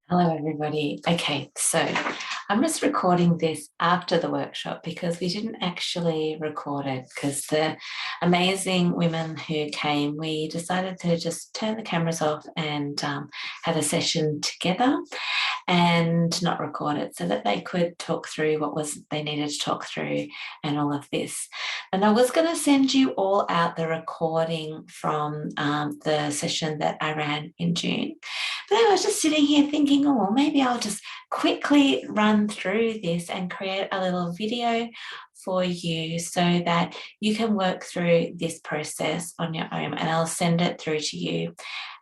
Hello, everybody. Okay, so I'm just recording this after the workshop because we didn't actually record it because the amazing women who came, we decided to just turn the cameras off and have a session together and not record it so that they could talk through what was they needed to talk through and all of this. And I was going to send you all out the recording from the session that I ran in June. But I was just sitting here thinking, oh, well, maybe I'll just quickly run through this and create a little video for you so that you can work through this process on your own, and I'll send it through to you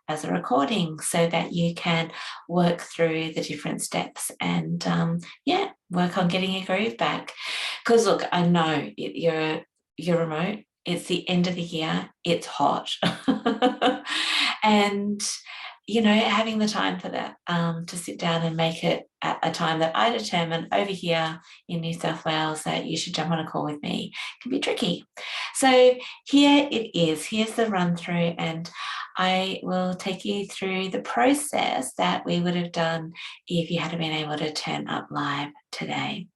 as a recording so that you can work through the different steps and work on getting your groove back. Because look, I know you're remote, it's the end of the year, it's hot. And having the time for that, to sit down and make it at a time that I determine over here in New South Wales that you should jump on a call with me can be tricky. So here it is. Here's the run through, and I will take you through the process that we would have done if you had been able to turn up live today.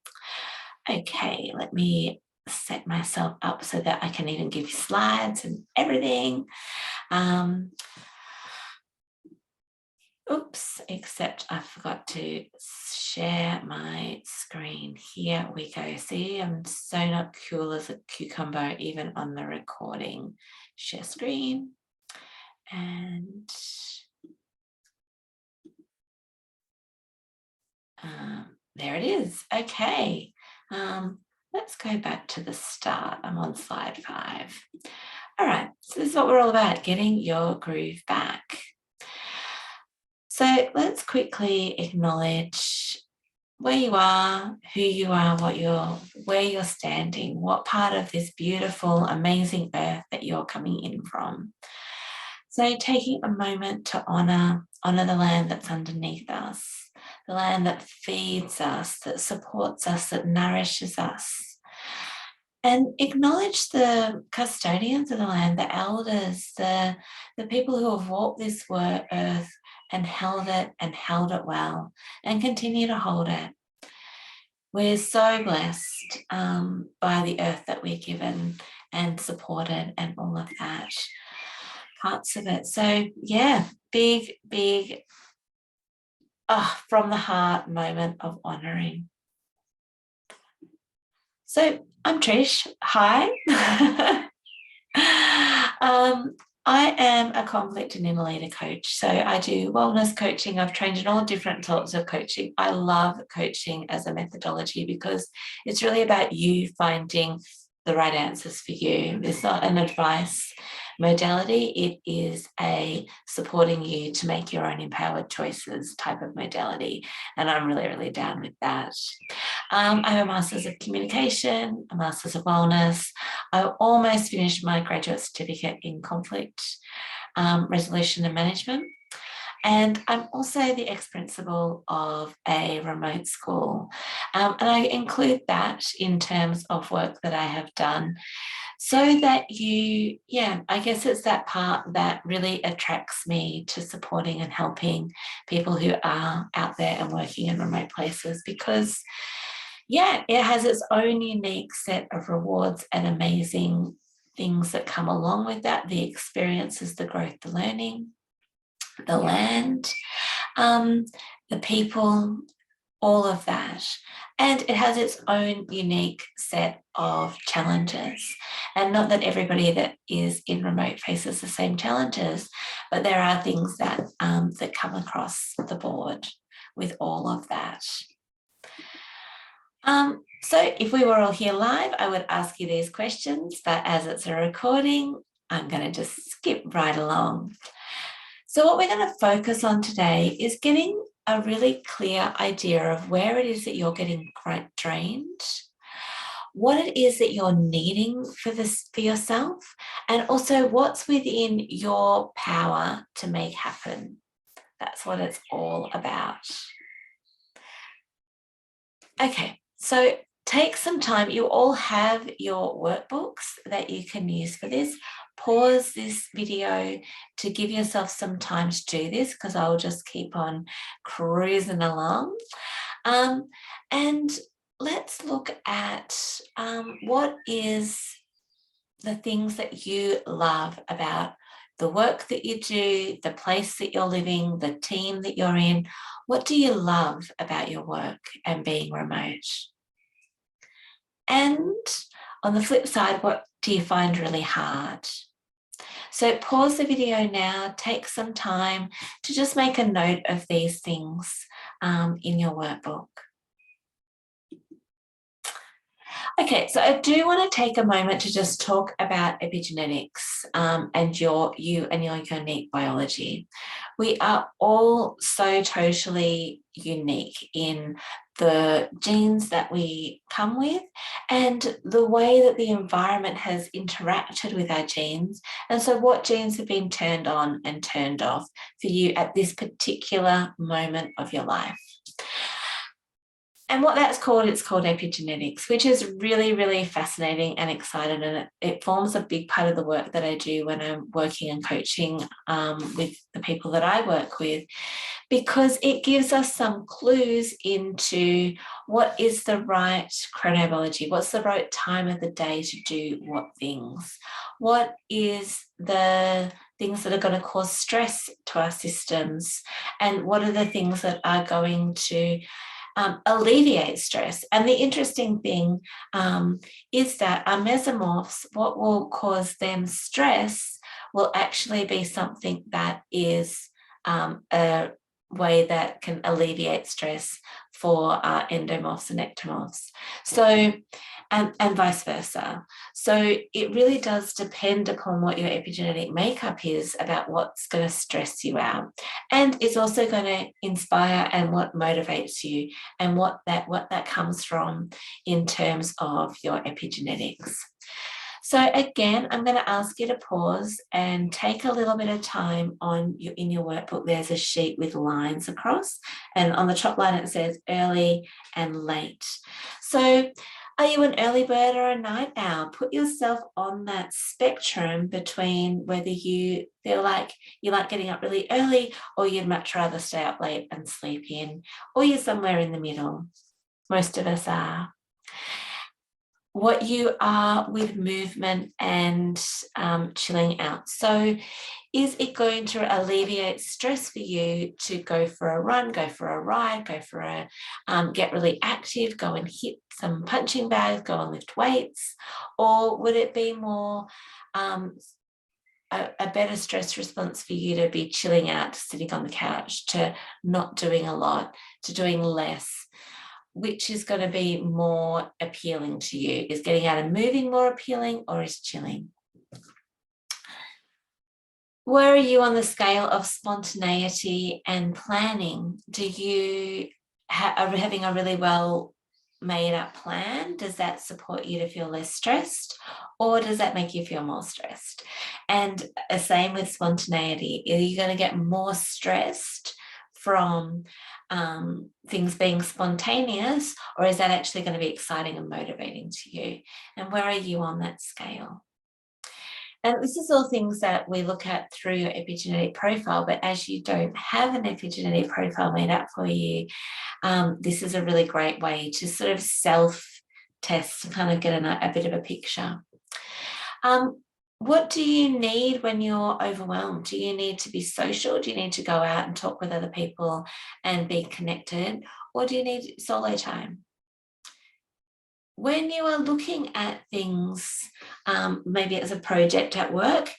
Okay, let me set myself up so that I can even give you slides and everything. Oops, except I forgot to share my screen. Here we go. See, I'm so not cool as a cucumber, even on the recording. Share screen. And there it is. Okay. Let's go back to the start. I'm on slide 5. All right, so this is what we're all about, getting your groove back. So let's quickly acknowledge where you are, who you are, where you're standing, what part of this beautiful, amazing earth that you're coming in from. So taking a moment to honor the land that's underneath us, the land that feeds us, that supports us, that nourishes us. And acknowledge the custodians of the land, the elders, the people who have walked this earth and held it well, and continue to hold it. We're so blessed by the earth that we're given and supported and all of that, parts of it. So yeah, big, from the heart moment of honouring. So I'm Trish. Hi. I am a conflict and inner leader coach. So I do wellness coaching. I've trained in all different sorts of coaching. I love coaching as a methodology because it's really about you finding the right answers for you. It's not an advice modality. It is a supporting you to make your own empowered choices type of modality. And I'm really, really down with that. I have a Master's of Communication, a Master's of Wellness. I almost finished my graduate certificate in conflict resolution and management. And I'm also the ex-principal of a remote school. And I include that in terms of work that I have done so that I guess it's that part that really attracts me to supporting and helping people who are out there and working in remote places, because it has its own unique set of rewards and amazing things that come along with that, the experiences, the growth, the learning, the land, the people, all of that. And it has its own unique set of challenges. And not that everybody that is in remote faces the same challenges, but there are things that come across the board with all of that. So if we were all here live, I would ask you these questions, but as it's a recording, I'm going to just skip right along. So what we're going to focus on today is getting a really clear idea of where it is that you're getting quite drained, what it is that you're needing for yourself, and also what's within your power to make happen. That's what it's all about. Okay, so take some time. You all have your workbooks that you can use for this. pause this video to give yourself some time to do this, because I'll just keep on cruising along. And let's look at what is the things that you love about the work that you do, the place that you're living, the team that you're in. What do you love about your work and being remote? And on the flip side, what do you find really hard? So pause the video now, take some time to just make a note of these things in your workbook. Okay, so I do want to take a moment to just talk about epigenetics and you and your unique biology. We are all so totally unique in the genes that we come with and the way that the environment has interacted with our genes. And so what genes have been turned on and turned off for you at this particular moment of your life. And what that's called, it's called epigenetics, which is really, really fascinating and exciting. And it forms a big part of the work that I do when I'm working and coaching with the people that I work with, because it gives us some clues into what is the right chronobiology, what's the right time of the day to do what things, what is the things that are going to cause stress to our systems, and what are the things that are going to alleviate stress. And the interesting thing is that our mesomorphs, what will cause them stress will actually be something that is a way that can alleviate stress for our endomorphs and ectomorphs. So, and vice versa. So it really does depend upon what your epigenetic makeup is about what's going to stress you out. And it's also going to inspire and what motivates you and what that comes from in terms of your epigenetics. So again, I'm going to ask you to pause and take a little bit of time in your workbook. There's a sheet with lines across, and on the top line it says early and late. So are you an early bird or a night owl? Put yourself on that spectrum between whether you feel like you like getting up really early or you'd much rather stay up late and sleep in, or you're somewhere in the middle. Most of us are. What you are with movement and chilling out. So is it going to alleviate stress for you to go for a run, go for a ride, go for a, get really active, go and hit some punching bags, go and lift weights? Or would it be more a better stress response for you to be chilling out, to sitting on the couch, to not doing a lot, to doing less? Which is going to be more appealing to you? Is getting out and moving more appealing, or is chilling? Where are you on the scale of spontaneity and planning? Do you are having a really well made up plan? Does that support you to feel less stressed, or does that make you feel more stressed? And the same with spontaneity. Are you going to get more stressed from things being spontaneous, or is that actually going to be exciting and motivating to you? And where are you on that scale? And this is all things that we look at through your epigenetic profile, but as you don't have an epigenetic profile made up for you, this is a really great way to sort of self-test and kind of get a bit of a picture. What do you need when you're overwhelmed? Do you need to be social? Do you need to go out and talk with other people and be connected? Or do you need solo time? When you are looking at things, maybe as a project at work,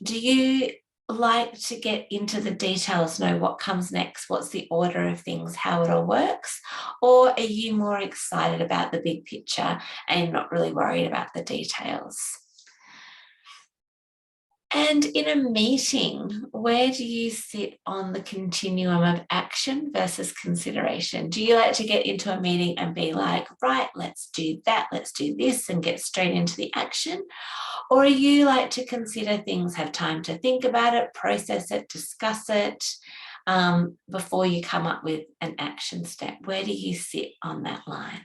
do you like to get into the details, know what comes next, what's the order of things, how it all works? Or are you more excited about the big picture and not really worried about the details? And in a meeting, where do you sit on the continuum of action versus consideration? Do you like to get into a meeting and be like, right, let's do that, let's do this, and get straight into the action? Or are you like to consider things, have time to think about it, process it, discuss it, before you come up with an action step? Where do you sit on that line?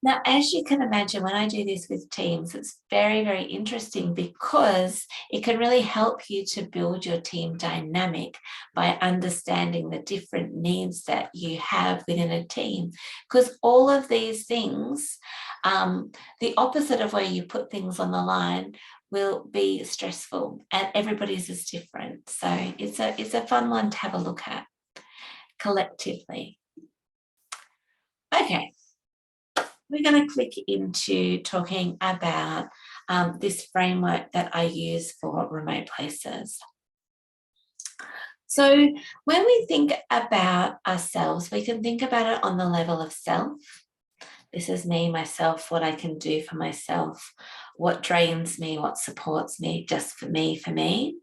Now, as you can imagine, when I do this with teams, it's very, very interesting because it can really help you to build your team dynamic by understanding the different needs that you have within a team. Because all of these things, the opposite of where you put things on the line will be stressful, and everybody's is different. So it's a fun one to have a look at collectively. Okay. We're going to click into talking about this framework that I use for remote places. So when we think about ourselves, we can think about it on the level of self. This is me, myself, what I can do for myself, what drains me, what supports me, just for me, for me.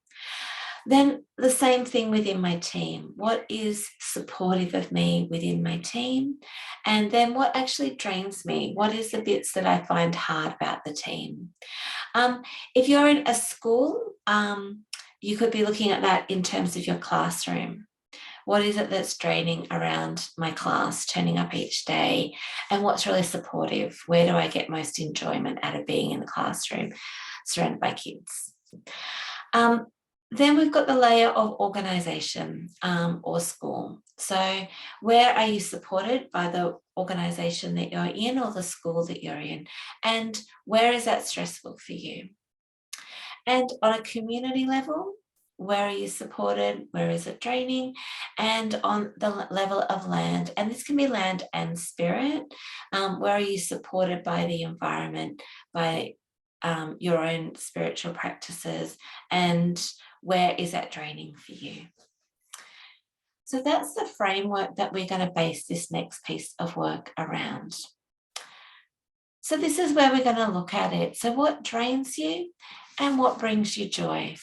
Then the same thing within my team. What is supportive of me within my team? And then what actually drains me? What is the bits that I find hard about the team? If you're in a school, you could be looking at that in terms of your classroom. What is it that's draining around my class, turning up each day? And what's really supportive? Where do I get most enjoyment out of being in the classroom surrounded by kids? Then we've got the layer of organisation or school. So where are you supported by the organisation that you're in or the school that you're in? And where is that stressful for you? And on a community level, where are you supported? Where is it draining? And on the level of land, and this can be land and spirit, where are you supported by the environment, by your own spiritual practices, and where is that draining for you? So that's the framework that we're going to base this next piece of work around. So this is where we're going to look at it. So what drains you and what brings you joy?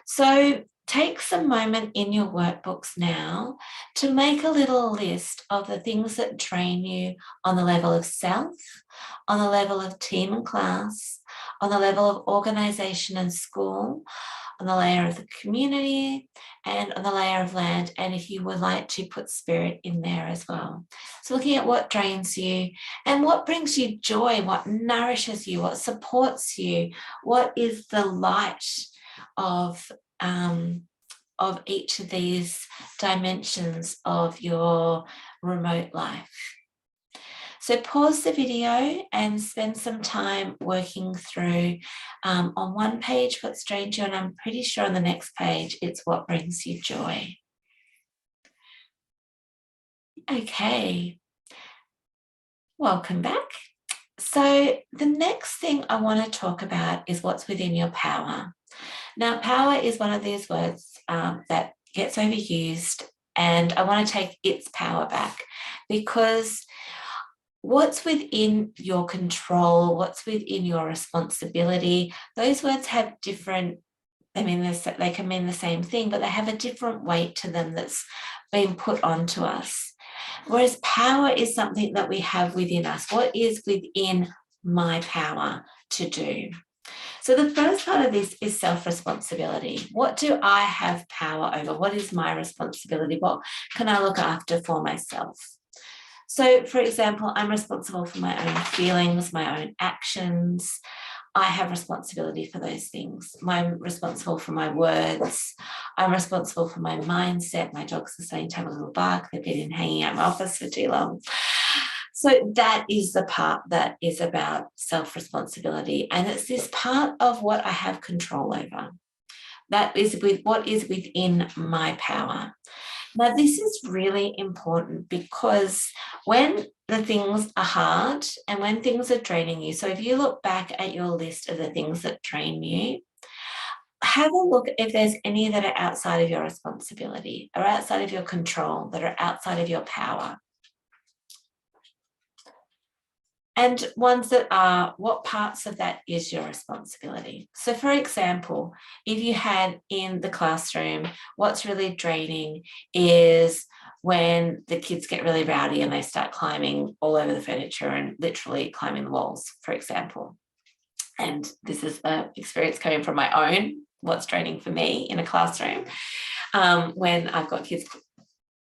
So take some moment in your workbooks now to make a little list of the things that drain you on the level of self, on the level of team and class, on the level of organisation and school, on the layer of the community, and on the layer of land, and if you would like to put spirit in there as well. So looking at what drains you and what brings you joy, what nourishes you, what supports you, what is the light of each of these dimensions of your remote life. So pause the video and spend some time working through on one page what's drained you, and I'm pretty sure on the next page it's what brings you joy. Okay, welcome back. So the next thing I want to talk about is what's within your power. Now, power is one of these words that gets overused, and I want to take its power back, because what's within your control, what's within your responsibility, those words have different, they can mean the same thing, but they have a different weight to them that's been put onto us. Whereas power is something that we have within us. What is within my power to do? So the first part of this is self-responsibility. What do I have power over? What is my responsibility? What can I look after for myself? So, for example, I'm responsible for my own feelings, my own actions. I have responsibility for those things. I'm responsible for my words. I'm responsible for my mindset. My dogs are starting to have a little bark. They've been hanging out my office for too long. So that is the part that is about self-responsibility. And it's this part of what I have control over. That is with what is within my power. Now, this is really important because when the things are hard and when things are draining you, so if you look back at your list of the things that drain you, have a look if there's any that are outside of your responsibility or outside of your control, that are outside of your power. And ones that are, what parts of that is your responsibility? So for example, if you had in the classroom, what's really draining is when the kids get really rowdy and they start climbing all over the furniture and literally climbing the walls, for example. And this is an experience coming from my own, what's draining for me in a classroom, when I've got kids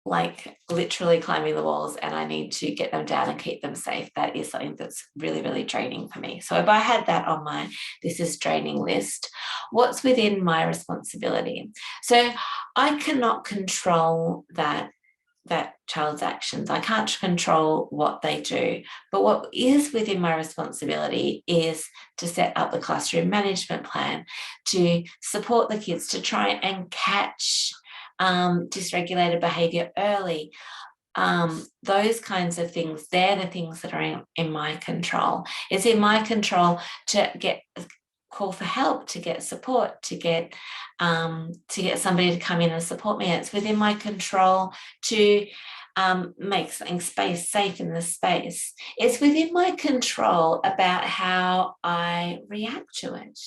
like literally climbing the walls and I need to get them down and keep them safe. That is something that's really, really draining for me. So if I had that on my this is draining list, what's within my responsibility? So I cannot control that child's actions. I can't control what they do. But what is within my responsibility is to set up the classroom management plan, to support the kids, to try and catch dysregulated behaviour early. Those kinds of things, they're the things that are in my control. It's in my control to call for help, to get support, to get somebody to come in and support me. It's within my control to make something safe in the space. It's within my control about how I react to it,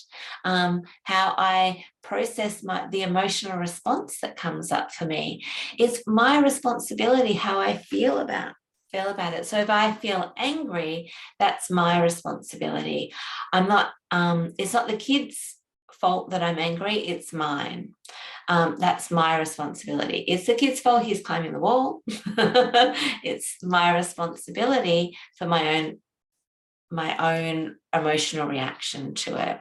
how I process the emotional response that comes up for me. It's my responsibility how I feel about it. So if I feel angry, that's my responsibility. It's not the kids' fault that I'm angry, it's mine. That's my responsibility. It's the kid's fault he's climbing the wall. It's my responsibility for my own emotional reaction to it.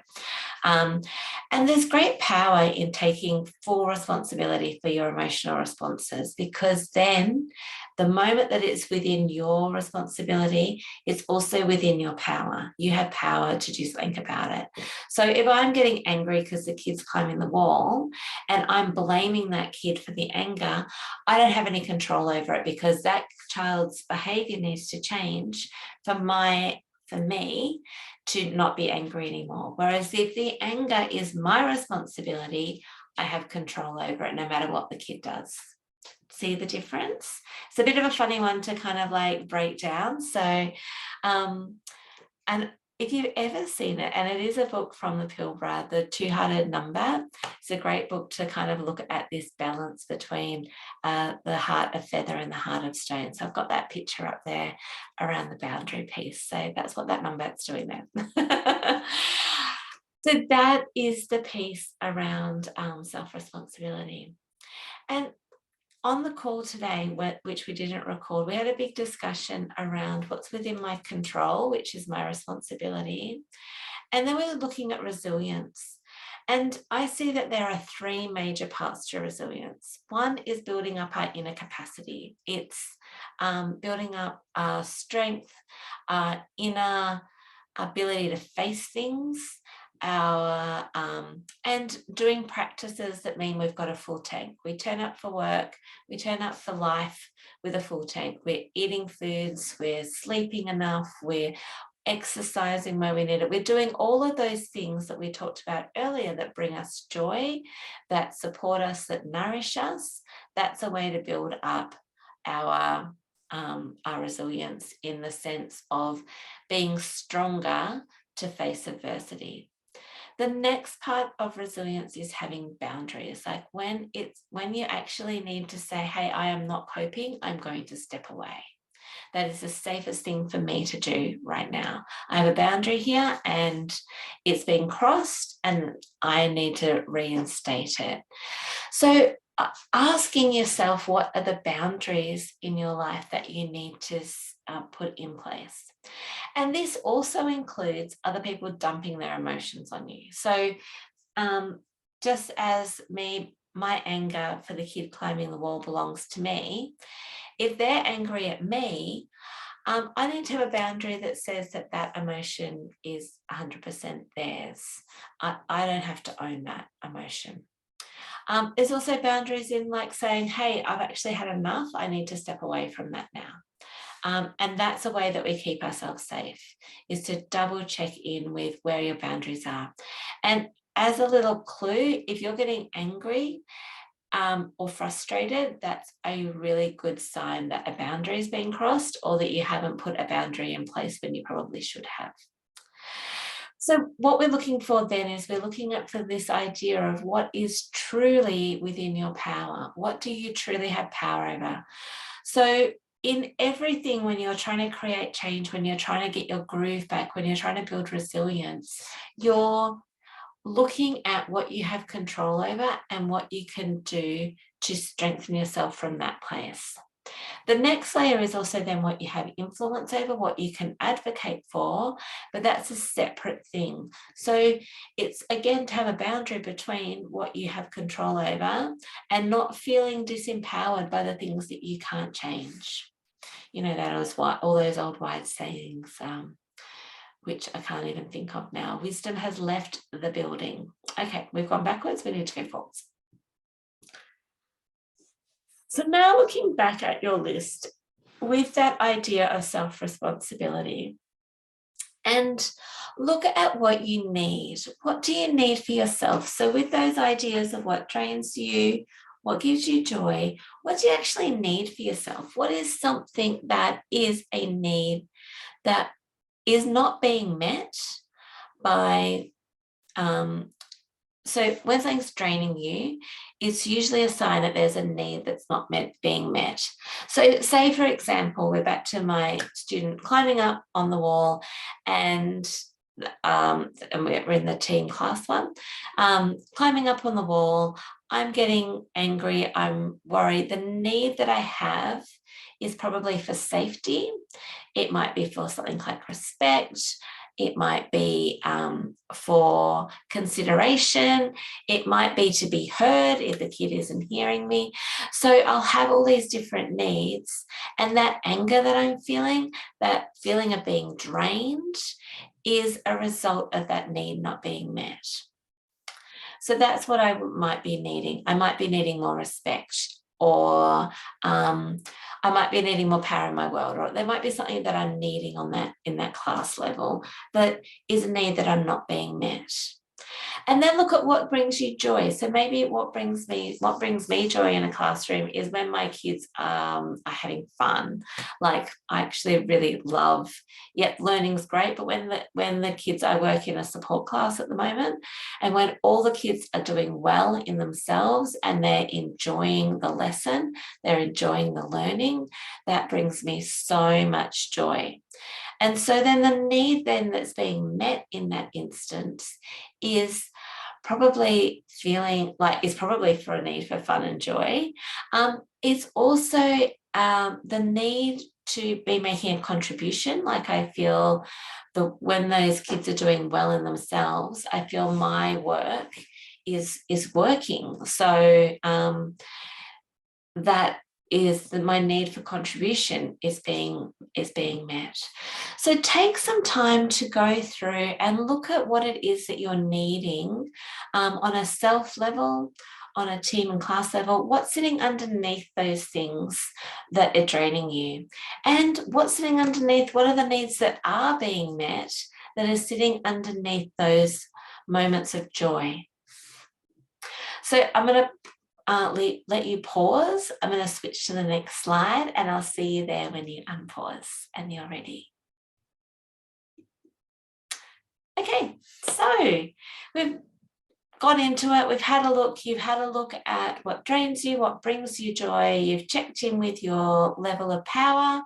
And there's great power in taking full responsibility for your emotional responses, because then the moment that it's within your responsibility, it's also within your power. You have power to do something about it. So if I'm getting angry because the kid's climbing the wall and I'm blaming that kid for the anger, I don't have any control over it, because that child's behavior needs to change for me to not be angry anymore. Whereas if the anger is my responsibility, I have control over it no matter what the kid does. See the difference? It's a bit of a funny one to kind of like break down. So, and if you've ever seen it, and it is a book from the Pilbara, The Two-Hearted Number, it's a great book to kind of look at this balance between the heart of feather and the heart of stone. So I've got that picture up there around the boundary piece. So that's what that number's doing there. So that is the piece around self-responsibility. And on the call today, which we didn't record, we had a big discussion around what's within my control, which is my responsibility. And then we were looking at resilience. And I see that there are three major parts to resilience. One is building up our inner capacity. It's building up our strength, our inner ability to face things, and doing practices that mean we've got a full tank. We turn up for work, we turn up for life with a full tank. We're eating foods, we're sleeping enough, we're exercising where we need it. We're doing all of those things that we talked about earlier that bring us joy, that support us, that nourish us. That's a way to build up our resilience, in the sense of being stronger to face adversity. The next part of resilience is having boundaries. Like when you actually need to say, hey, I am not coping, I'm going to step away. That is the safest thing for me to do right now. I have a boundary here and it's been crossed and I need to reinstate it. So asking yourself, what are the boundaries in your life that you need to put in place? And this also includes other people dumping their emotions on you. So just as my anger for the kid climbing the wall belongs to me, if they're angry at me, I need to have a boundary that says that emotion is 100% theirs. I don't have to own that emotion. There's also boundaries in like saying, hey, I've actually had enough. I need to step away from that now. And that's a way that we keep ourselves safe, is to double check in with where your boundaries are. And as a little clue, if you're getting angry or frustrated, that's a really good sign that a boundary is being crossed, or that you haven't put a boundary in place when you probably should have. So what we're looking for then is we're looking at for this idea of what is truly within your power. What do you truly have power over? So in everything, when you're trying to create change, when you're trying to get your groove back, when you're trying to build resilience, looking at what you have control over and what you can do to strengthen yourself from that place. The next layer is also then what you have influence over, what you can advocate for, but that's a separate thing. So it's again to have a boundary between what you have control over and not feeling disempowered by the things that you can't change. You know, that was what all those old wise sayings, which I can't even think of now. Wisdom has left the building. Okay, we've gone backwards, we need to go forwards. So now looking back at your list with that idea of self-responsibility, and look at what you need. What do you need for yourself? So with those ideas of what drains you, what gives you joy, what do you actually need for yourself? What is something that is a need that is not being met by, so when something's draining you, it's usually a sign that there's a need that's not being met. So say, for example, we're back to my student climbing up on the wall and we're in the team class one, climbing up on the wall, I'm getting angry, I'm worried. The need that I have is probably for safety. It might be for something like respect. It might be for consideration. It might be to be heard if the kid isn't hearing me. So I'll have all these different needs, and that anger that I'm feeling, that feeling of being drained, is a result of that need not being met. So that's what I might be needing. I might be needing more respect, or I might be needing more power in my world, or there might be something that I'm needing on that in that class level that is a need that I'm not being met. And then look at what brings you joy. So maybe what brings me joy in a classroom is when my kids are having fun. Like I actually really love, learning's great, but when the kids, I work in a support class at the moment, and when all the kids are doing well in themselves and they're enjoying the lesson, they're enjoying the learning, that brings me so much joy. And so then the need then that's being met in that instance is probably for a need for fun and joy. It's also the need to be making a contribution. Like I feel when those kids are doing well in themselves, I feel my work is working. So that is my need for contribution is being met. So take some time to go through and look at what it is that you're needing on a self level, on a team and class level. What's sitting underneath those things that are draining you, and what's sitting underneath, what are the needs that are being met that are sitting underneath those moments of joy. So I'm going to let you pause. I'm going to switch to the next slide and I'll see you there when you unpause and you're ready. Okay, so we've got into it. We've had a look. You've had a look at what drains you, what brings you joy. You've checked in with your level of power.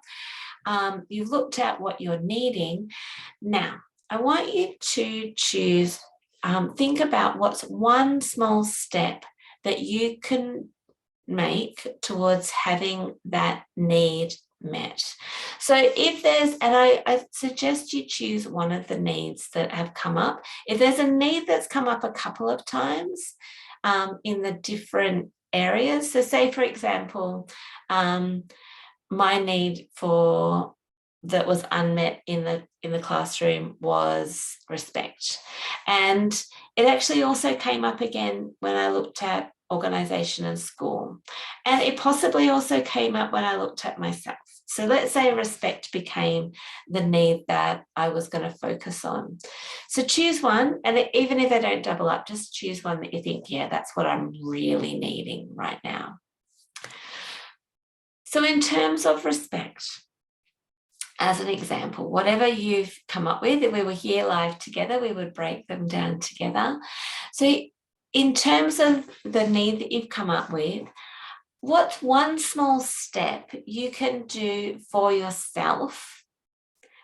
You've looked at what you're needing. Now, I want you to choose, think about what's one small step that you can make towards having that need met. So if there's, and I suggest you choose one of the needs that have come up. If there's a need that's come up a couple of times in the different areas, so say for example, my need that was unmet in the classroom was respect. And it actually also came up again when I looked at organisation and school. And it possibly also came up when I looked at myself. So let's say respect became the need that I was going to focus on. So choose one, and even if they don't double up, just choose one that you think, yeah, that's what I'm really needing right now. So in terms of respect, as an example, whatever you've come up with, if we were here live together, we would break them down together. So in terms of the need that you've come up with, what's one small step you can do for yourself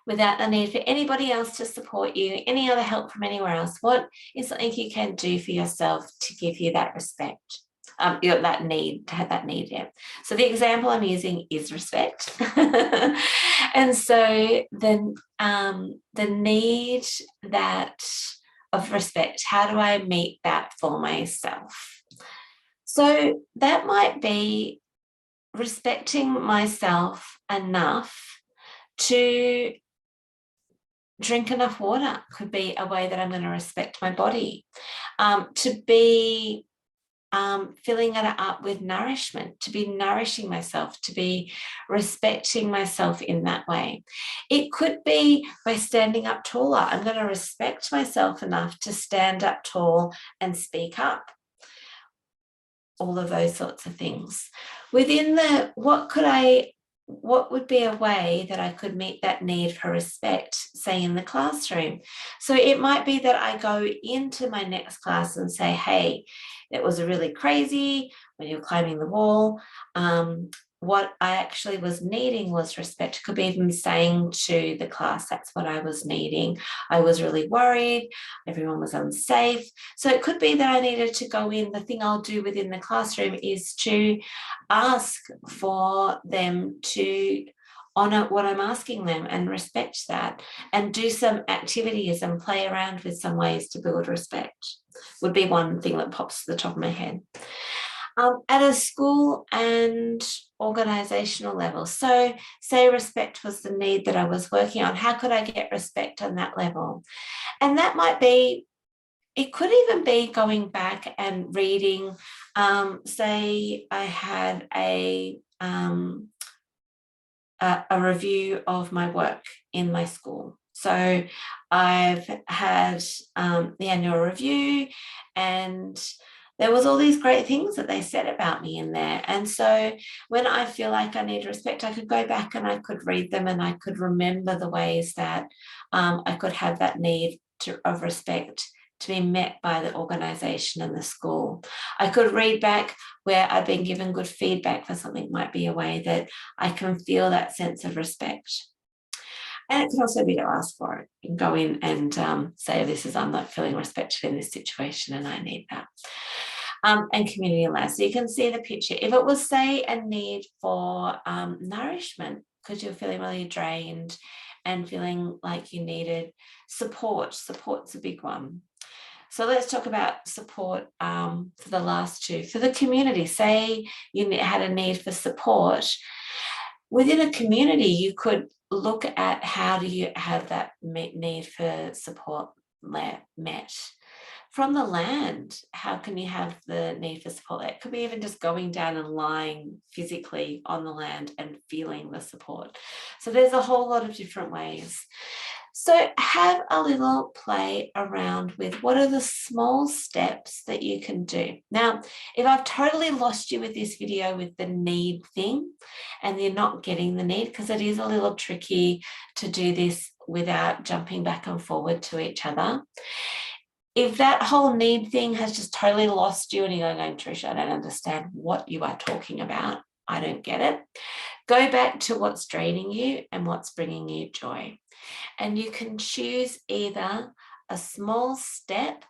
without the need for anybody else to support you, any other help from anywhere else? What is something you can do for yourself to give you that respect? That need, to have that need, yeah. So the example I'm using is respect. And so then the need that of respect, how do I meet that for myself? So that might be respecting myself enough to drink enough water. Could be a way that I'm going to respect my body. To be filling it up with nourishment, to be nourishing myself, to be respecting myself in that way. It could be by standing up taller. I'm going to respect myself enough to stand up tall and speak up. All of those sorts of things. Within the, what would be a way that I could meet that need for respect, say in the classroom? So it might be that I go into my next class and say, hey, it was really crazy when you're climbing the wall. What I actually was needing was respect. Could be even saying to the class, that's what I was needing. I was really worried. Everyone was unsafe. So it could be that I needed to go in. The thing I'll do within the classroom is to ask for them to honor what I'm asking them and respect that, and do some activities and play around with some ways to build respect. Would be one thing that pops to the top of my head. At a school and organizational level. So say respect was the need that I was working on. How could I get respect on that level? And that might be, it could even be going back and reading, say I had a review of my work in my school. So I've had the annual review, and there was all these great things that they said about me in there. And so when I feel like I need respect, I could go back and I could read them, and I could remember the ways that I could have that need of respect to be met by the organisation and the school. I could read back where I've been given good feedback for something. Might be a way that I can feel that sense of respect. And it can also be to ask for it. You can go in and say, I'm not feeling respected in this situation and I need that. And community allows. So you can see the picture. If it was, say, a need for nourishment, because you're feeling really drained and feeling like you needed support. Support's a big one. So let's talk about support for the last two. For the community, say you had a need for support. Within a community, you could look at how do you have that need for support met. From the land, how can you have the need for support? It could be even just going down and lying physically on the land and feeling the support. So there's a whole lot of different ways. So have a little play around with what are the small steps that you can do. Now, if I've totally lost you with this video with the need thing and you're not getting the need, because it is a little tricky to do this without jumping back and forward to each other. If that whole need thing has just totally lost you and you're going, Tricia, I don't understand what you are talking about. I don't get it. Go back to what's draining you and what's bringing you joy. And you can choose either a small step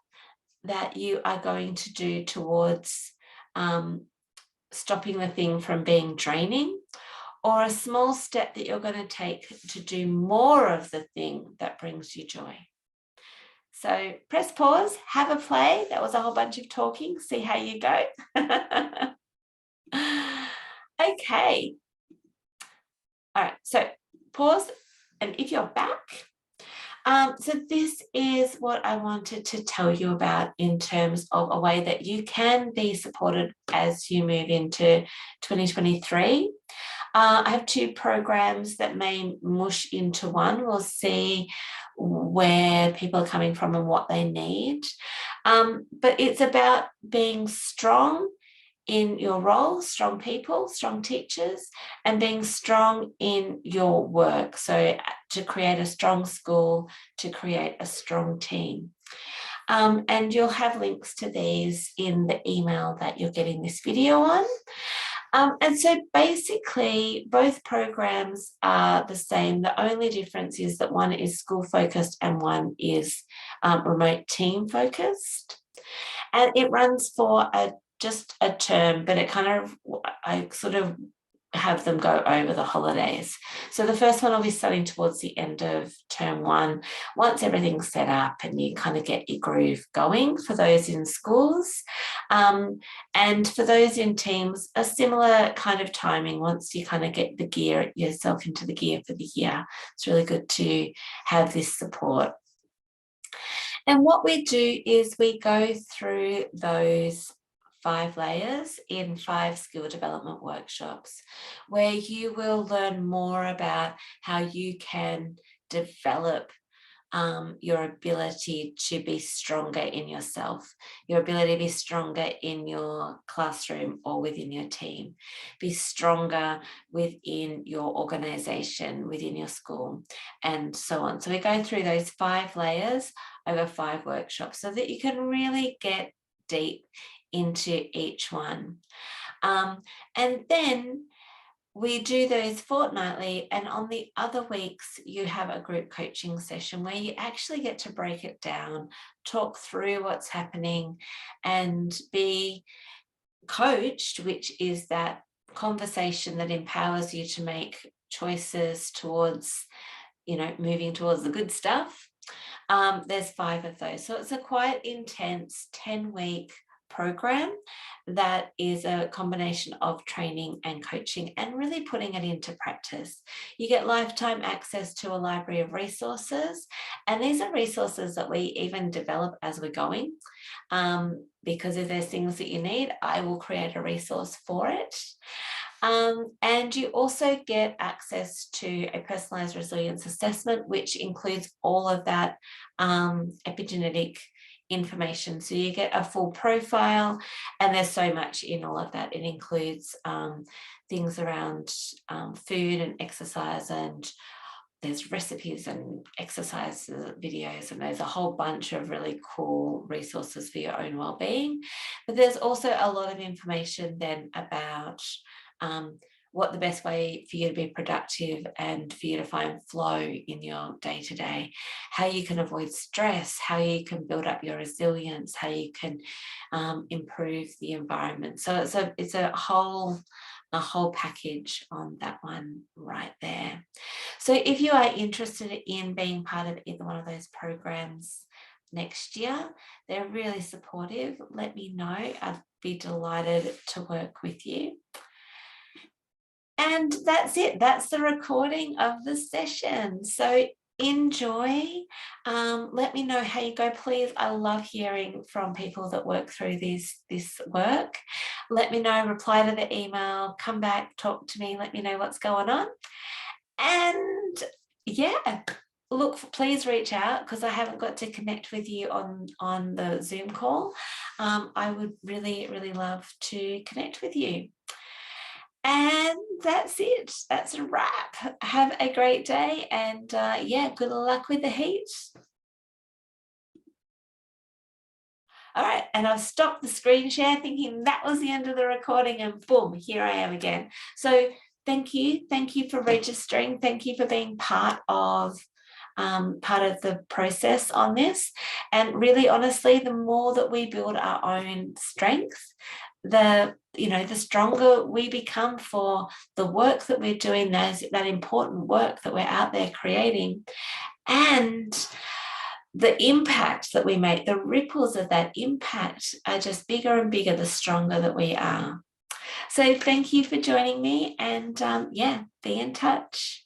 that you are going to do towards stopping the thing from being draining, or a small step that you're going to take to do more of the thing that brings you joy. So press pause, have a play. That was a whole bunch of talking. See how you go. Okay. All right, so pause. And if you're back, so this is what I wanted to tell you about in terms of a way that you can be supported as you move into 2023. I have two programs that may mush into one. We'll see where people are coming from and what they need. But it's about being strong in your role, strong people, strong teachers, and being strong in your work. So to create a strong school, to create a strong team. And you'll have links to these in the email that you're getting this video on. And so basically both programs are the same. The only difference is that one is school focused and one is remote team focused. And it runs for just a term, but it kind of, I sort of have them go over the holidays. So the first one will be starting towards the end of term one, once everything's set up and you kind of get your groove going for those in schools. And for those in teams, a similar kind of timing once you kind of get the gear yourself into the gear for the year. It's really good to have this support. And what we do is we go through those 5 layers in 5 skill development workshops, where you will learn more about how you can develop your ability to be stronger in yourself, your ability to be stronger in your classroom or within your team, be stronger within your organization, within your school, and so on. So we go through those 5 layers over 5 workshops so that you can really get deep into each one. And then we do those fortnightly, and on the other weeks you have a group coaching session where you actually get to break it down, talk through what's happening and be coached, which is that conversation that empowers you to make choices towards, moving towards the good stuff. There's 5 of those. So it's a quite intense 10-week program that is a combination of training and coaching and really putting it into practice. You get lifetime access to a library of resources, and these are resources that we even develop as we're going, because if there's things that you need, I will create a resource for it. And you also get access to a personalized resilience assessment, which includes all of that epigenetic information. So you get a full profile, and there's so much in all of that. It includes things around food and exercise, and there's recipes and exercise videos, and there's a whole bunch of really cool resources for your own well-being. But there's also a lot of information then about what the best way for you to be productive and for you to find flow in your day-to-day, how you can avoid stress, how you can build up your resilience, how you can improve the environment. So it's a whole package on that one right there. So if you are interested in being part of either one of those programs next year, they're really supportive. Let me know. I'd be delighted to work with you. And that's it. That's the recording of the session. So enjoy. Let me know how you go, please. I love hearing from people that work through this work. Let me know, reply to the email, come back, talk to me, let me know what's going on. And yeah, look, please reach out, because I haven't got to connect with you on the Zoom call. I would really, really love to connect with you. And that's it. That's a wrap. Have a great day, and yeah, good luck with the heat. All right, and I've stopped the screen share thinking that was the end of the recording, and boom, here I am again. So thank you for registering. Thank you for being part of the process on this. And really, honestly, the more that we build our own strength, the stronger we become for the work that we're doing, that important work that we're out there creating, and the impact that we make, the ripples of that impact are just bigger and bigger the stronger that we are. So thank you for joining me, and yeah, be in touch.